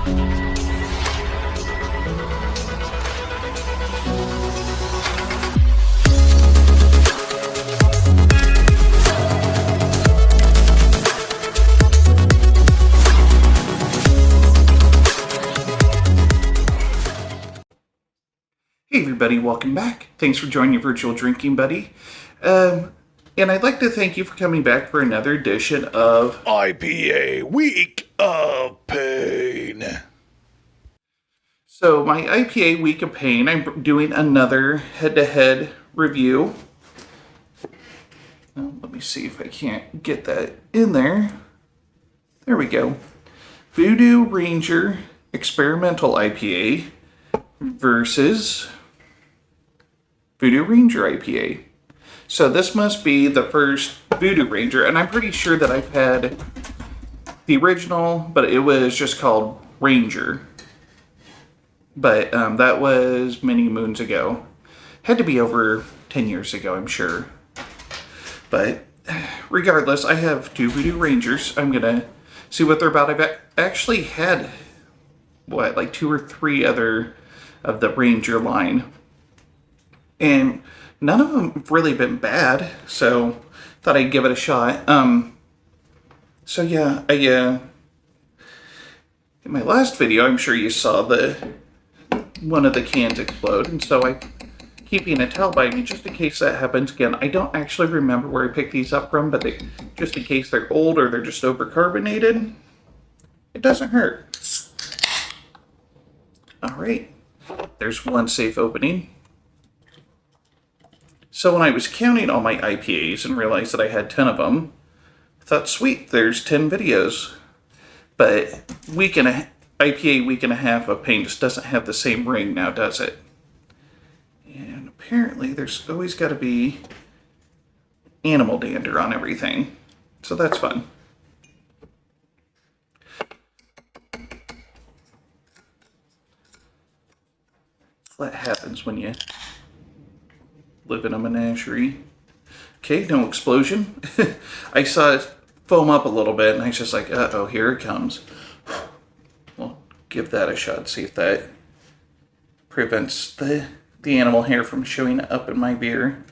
Hey everybody, welcome back. Thanks for joining your virtual drinking buddy. And I'd like to thank you for coming back for another edition of IPA Week of Pain. So my IPA Week of Pain, I'm doing another head-to-head review. Let me see if I can't get that in there. There we go. Voodoo Ranger Xperimental IPA versus Voodoo Ranger IPA. So this must be the first Voodoo Ranger, and I'm pretty sure that I've had the original, but it was just called Ranger. But that was many moons ago. Had to be over 10 years ago, I'm sure. But regardless, I have two Voodoo Rangers. I'm going to see what they're about. I've actually had, like 2 or 3 other of the Ranger line. And none of them have really been bad, so thought I'd give it a shot. So yeah, in my last video, I'm sure you saw one of the cans explode, and so I'm keeping a towel by me just in case that happens again. I don't actually remember where I picked these up from, but just in case they're old or they're just overcarbonated, it doesn't hurt. All right, there's one safe opening. So when I was counting all my IPAs and realized that I had 10 of them, I thought, sweet, there's 10 videos. But IPA Week and a Half of Pain just doesn't have the same ring now, does it? And apparently there's always got to be animal dander on everything. So that's fun. That happens when you live in a menagerie. Okay, no explosion. I saw it foam up a little bit, and I was just like, uh-oh, here it comes. Well, give that a shot, see if that prevents the animal hair from showing up in my beer.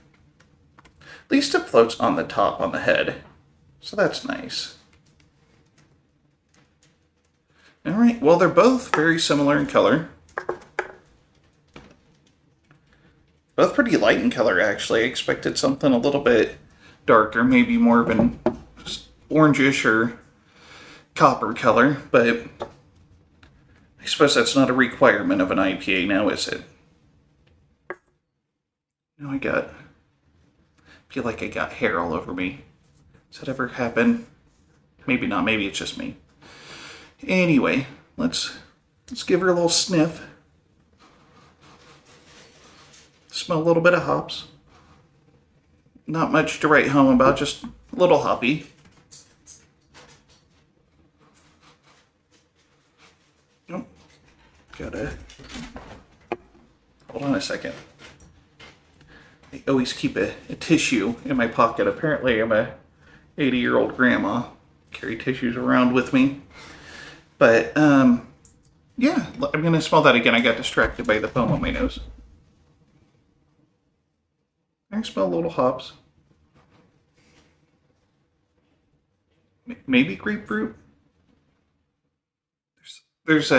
At least it floats on the top, on the head. So that's nice. Alright, well, they're both very similar in color. Both pretty light in color, actually. I expected something a little bit darker, maybe more of an orangish or copper color, but I suppose that's not a requirement of an IPA now, is it? No, I feel like I got hair all over me. Does that ever happen? Maybe not, maybe it's just me. Anyway, let's give her a little sniff. Smell a little bit of hops. Not much to write home about, just a little hoppy. Oh, gotta... Hold on a second. I always keep a tissue in my pocket. Apparently I'm a 80-year-old grandma. Carry tissues around with me. But, yeah, I'm gonna smell that again. I got distracted by the foam on my nose. I smell a little hops. Maybe grapefruit. There's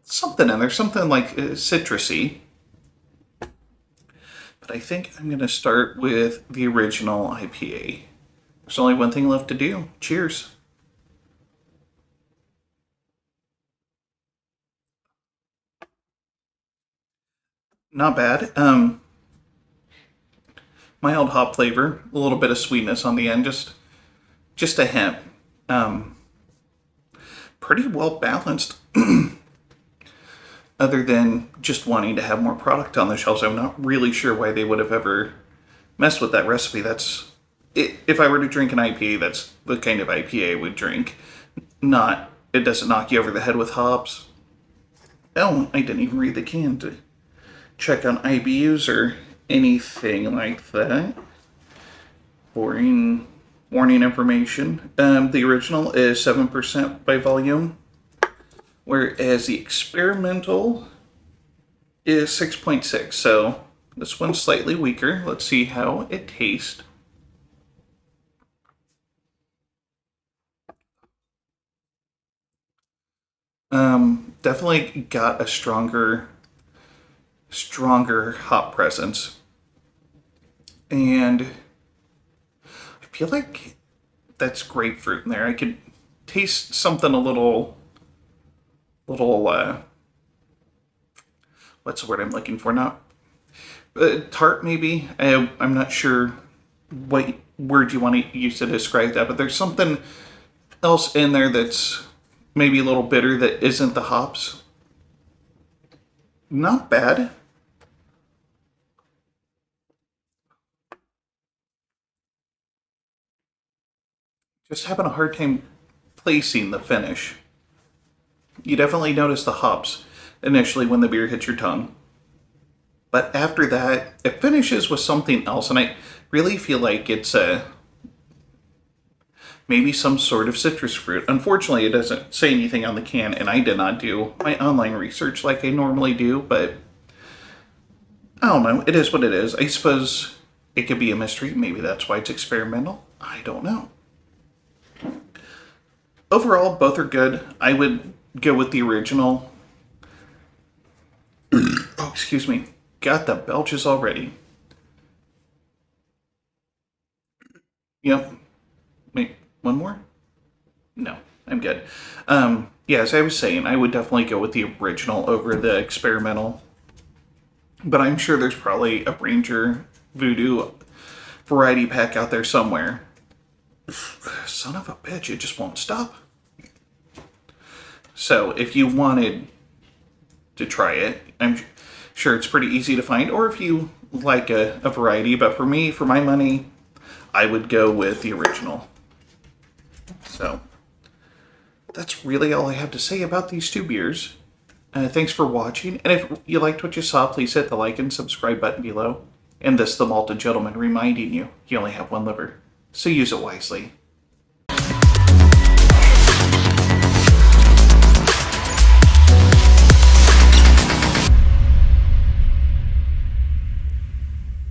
something in there, something like citrusy. But I think I'm going to start with the original IPA. There's only one thing left to do. Cheers. Not bad. Mild hop flavor, a little bit of sweetness on the end, just a hint. Pretty well balanced. Other than just wanting to have more product on the shelves, I'm not really sure why they would have ever messed with that recipe. That's if I were to drink an IPA, that's the kind of IPA I would drink. It doesn't knock you over the head with hops. Oh, I didn't even read the can to check on IBUs or anything like that. Warning information. The original is 7% by volume. whereas the experimental is 6.6. So this one's slightly weaker. Let's see how it tastes. Definitely got a stronger hop presence. And I feel like that's grapefruit in there. I could taste something a little, what's the word I'm looking for? Not tart, maybe. I'm not sure what word you want to use to describe that, but there's something else in there that's maybe a little bitter that isn't the hops. Not bad. Just having a hard time placing the finish. You definitely notice the hops initially when the beer hits your tongue. But after that, it finishes with something else, and I really feel like it's maybe some sort of citrus fruit. Unfortunately, it doesn't say anything on the can, and I did not do my online research like I normally do, but I don't know. It is what it is. I suppose it could be a mystery. Maybe that's why it's experimental. I don't know. Overall, both are good. I would go with the original. Oh, excuse me. Got the belches already. Yep. Wait, one more? No, I'm good. Yeah, as I was saying, I would definitely go with the original over the experimental. But I'm sure there's probably a Ranger Voodoo variety pack out there somewhere. Son of a bitch, it just won't stop. So if you wanted to try it, I'm sure it's pretty easy to find. Or if you like a variety, but for me, for my money, I would go with the original. So that's really all I have to say about these two beers. Thanks for watching, and if you liked what you saw, please hit the like and subscribe button below. And this, the Malted Gentleman, reminding you, you only have one liver, so use it wisely.